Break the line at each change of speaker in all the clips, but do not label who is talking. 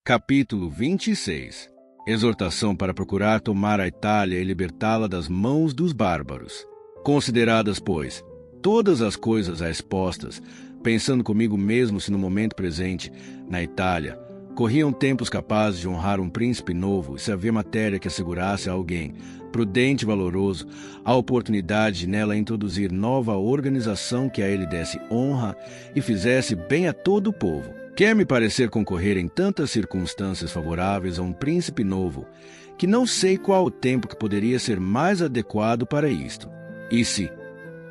Capítulo 26. Exortação para procurar tomar a Itália e libertá-la das mãos dos bárbaros. Consideradas, pois, todas as coisas a expostas, pensando comigo mesmo se no momento presente, na Itália, corriam tempos capazes de honrar um príncipe novo, e se havia matéria que assegurasse a alguém, prudente e valoroso, a oportunidade de nela introduzir nova organização que a ele desse honra e fizesse bem a todo o povo. Quer-me parecer concorrer em tantas circunstâncias favoráveis a um príncipe novo, que não sei qual o tempo que poderia ser mais adequado para isto. E se,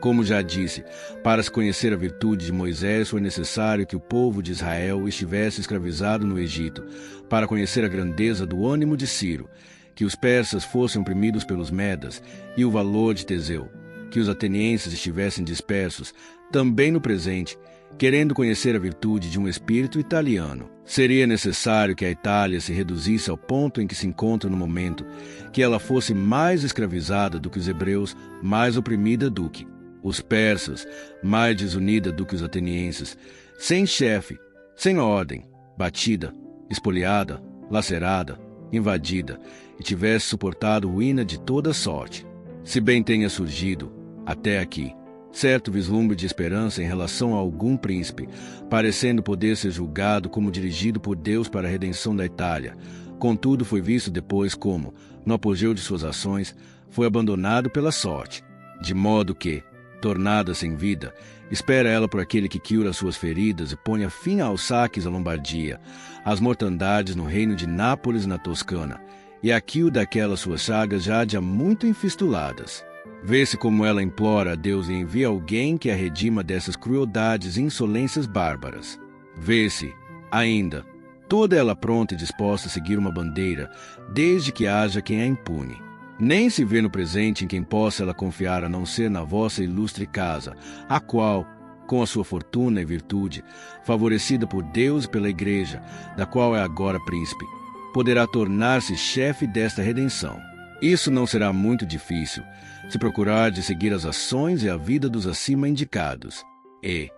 como já disse, para se conhecer a virtude de Moisés foi necessário que o povo de Israel estivesse escravizado no Egito, para conhecer a grandeza do ânimo de Ciro, que os persas fossem oprimidos pelos medas, e o valor de Teseu, que os atenienses estivessem dispersos, também no presente, querendo conhecer a virtude de um espírito italiano. Seria necessário que a Itália se reduzisse ao ponto em que se encontra no momento, que ela fosse mais escravizada do que os hebreus, mais oprimida do que os persas, mais desunida do que os atenienses, sem chefe, sem ordem, batida, espoliada, lacerada, invadida, e tivesse suportado ruína de toda sorte. Se bem tenha surgido, até aqui, certo vislumbre de esperança em relação a algum príncipe, parecendo poder ser julgado como dirigido por Deus para a redenção da Itália, contudo foi visto depois como, no apogeu de suas ações, foi abandonado pela sorte, de modo que, tornada sem vida, espera ela por aquele que cura suas feridas e ponha fim aos saques à Lombardia, às mortandades no reino de Nápoles e na Toscana, e aqui o daquelas suas chagas já de há muito infistuladas. Vê-se como ela implora a Deus e envia alguém que a redima dessas crueldades e insolências bárbaras. Vê-se, ainda, toda ela pronta e disposta a seguir uma bandeira, desde que haja quem a impune. Nem se vê no presente em quem possa ela confiar a não ser na vossa ilustre casa, a qual, com a sua fortuna e virtude, favorecida por Deus e pela Igreja, da qual é agora príncipe, poderá tornar-se chefe desta redenção. Isso não será muito difícil, se procurar de seguir as ações e a vida dos acima indicados. E,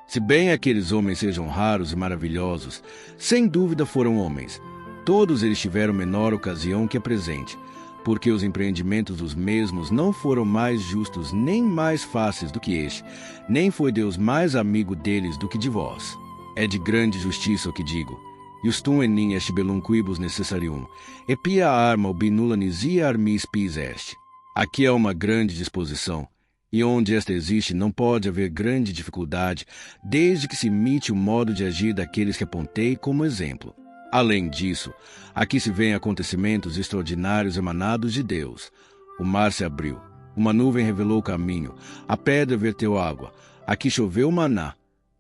se bem aqueles homens sejam raros e maravilhosos, sem dúvida foram homens, todos eles tiveram menor ocasião que a presente, porque os empreendimentos dos mesmos não foram mais justos nem mais fáceis do que este, nem foi Deus mais amigo deles do que de vós. É de grande justiça o que digo. Iustum enim est bellum quibus necessarium, e pia arma ubi nulla nisia armis pis est. Aqui há uma grande disposição, e onde esta existe não pode haver grande dificuldade, desde que se imite o modo de agir daqueles que apontei como exemplo. Além disso, aqui se vêem acontecimentos extraordinários emanados de Deus. O mar se abriu, uma nuvem revelou o caminho, a pedra verteu água, aqui choveu maná.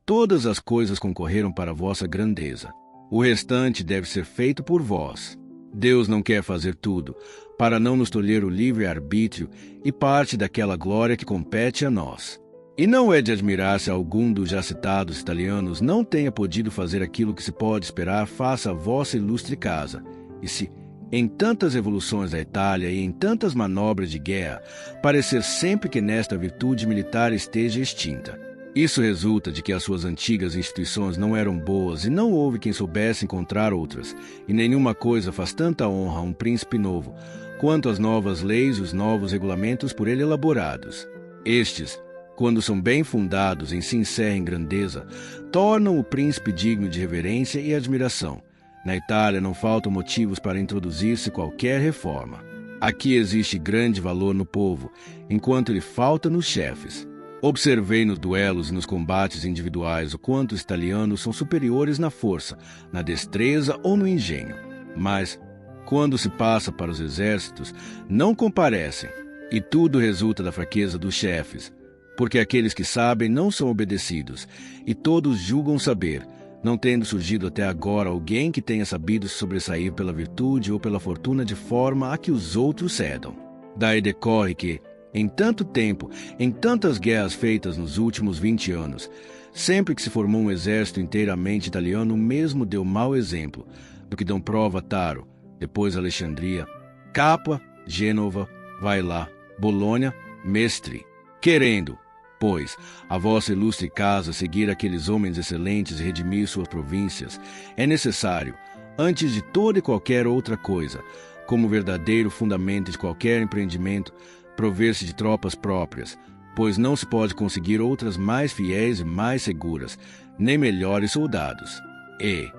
Todas as coisas concorreram para a vossa grandeza. O restante deve ser feito por vós. Deus não quer fazer tudo, para não nos tolher o livre-arbítrio e parte daquela glória que compete a nós. E não é de admirar se algum dos já citados italianos não tenha podido fazer aquilo que se pode esperar face à vossa ilustre casa, e se, em tantas revoluções da Itália e em tantas manobras de guerra, parecer sempre que nesta virtude militar esteja extinta. Isso resulta de que as suas antigas instituições não eram boas e não houve quem soubesse encontrar outras, e nenhuma coisa faz tanta honra a um príncipe novo, quanto as novas leis e os novos regulamentos por ele elaborados. Estes, quando são bem fundados em sincera grandeza, tornam o príncipe digno de reverência e admiração. Na Itália não faltam motivos para introduzir-se qualquer reforma. Aqui existe grande valor no povo, enquanto ele falta nos chefes. Observei nos duelos e nos combates individuais o quanto os italianos são superiores na força, na destreza ou no engenho. Mas, quando se passa para os exércitos, não comparecem, e tudo resulta da fraqueza dos chefes, porque aqueles que sabem não são obedecidos, e todos julgam saber, não tendo surgido até agora alguém que tenha sabido se sobressair pela virtude ou pela fortuna de forma a que os outros cedam. Daí decorre que, em tanto tempo, em tantas guerras feitas nos últimos 20 anos, sempre que se formou um exército inteiramente italiano, o mesmo deu mau exemplo, do que dão prova Taro, depois Alexandria, Capua, Gênova, vai lá, Bolônia, Mestre, querendo, pois, a vossa ilustre casa seguir aqueles homens excelentes e redimir suas províncias, é necessário, antes de toda e qualquer outra coisa, como verdadeiro fundamento de qualquer empreendimento, prover-se de tropas próprias, pois não se pode conseguir outras mais fiéis e mais seguras, nem melhores soldados. E,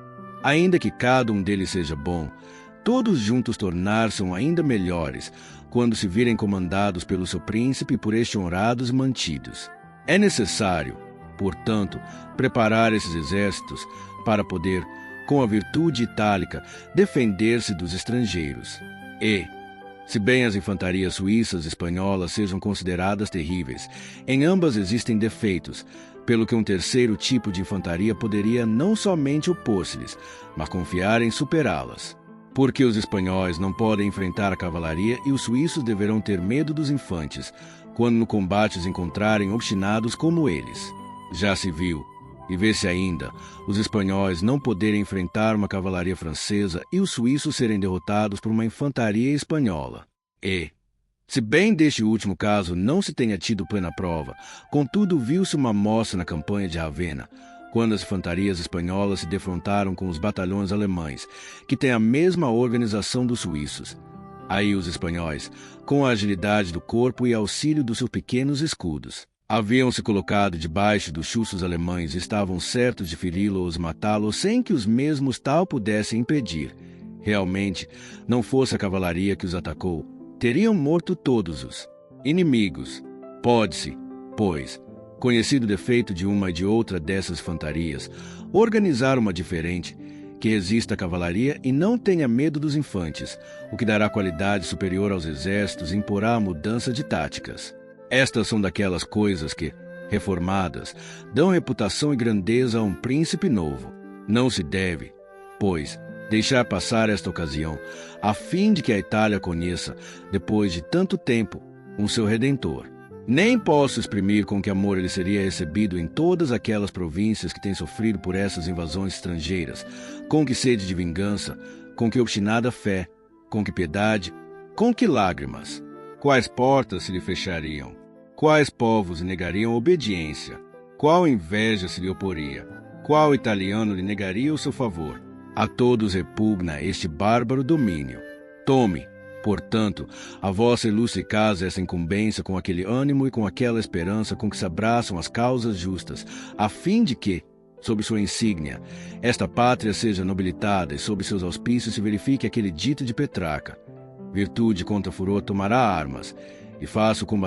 ainda que cada um deles seja bom, todos juntos tornar-se ainda melhores, quando se virem comandados pelo seu príncipe e por este honrados e mantidos. É necessário, portanto, preparar esses exércitos para poder, com a virtude itálica, defender-se dos estrangeiros. E, se bem as infantarias suíças e espanholas sejam consideradas terríveis, em ambas existem defeitos, pelo que um terceiro tipo de infantaria poderia não somente opor-se-lhes, mas confiar em superá-las. Porque os espanhóis não podem enfrentar a cavalaria e os suíços deverão ter medo dos infantes, quando no combate os encontrarem obstinados como eles. Já se viu, e vê-se ainda, os espanhóis não poderem enfrentar uma cavalaria francesa e os suíços serem derrotados por uma infantaria espanhola. E, se bem deste último caso não se tenha tido plena prova, contudo viu-se uma amostra na campanha de Ravenna, quando as infantarias espanholas se defrontaram com os batalhões alemães, que têm a mesma organização dos suíços. Aí os espanhóis, com a agilidade do corpo e auxílio dos seus pequenos escudos, haviam se colocado debaixo dos chuços alemães e estavam certos de feri-los ou matá-los sem que os mesmos tal pudessem impedir. Realmente, não fosse a cavalaria que os atacou, teriam morto todos os inimigos. Pode-se, pois, conhecido o defeito de uma e de outra dessas infantarias, organizar uma diferente, que resista à cavalaria e não tenha medo dos infantes, o que dará qualidade superior aos exércitos e imporá a mudança de táticas. Estas são daquelas coisas que, reformadas, dão reputação e grandeza a um príncipe novo. Não se deve, pois, deixar passar esta ocasião, a fim de que a Itália conheça, depois de tanto tempo, um seu Redentor. Nem posso exprimir com que amor ele seria recebido em todas aquelas províncias que têm sofrido por essas invasões estrangeiras, com que sede de vingança, com que obstinada fé, com que piedade, com que lágrimas. Quais portas se lhe fechariam? Quais povos lhe negariam obediência? Qual inveja se lhe oporia? Qual italiano lhe negaria o seu favor? A todos repugna este bárbaro domínio. Tome, portanto, a vossa ilustre casa essa incumbência com aquele ânimo e com aquela esperança com que se abraçam as causas justas, a fim de que, sob sua insígnia, esta pátria seja nobilitada e sob seus auspícios se verifique aquele dito de Petrarca: virtude contra furor tomará armas, e faça o combate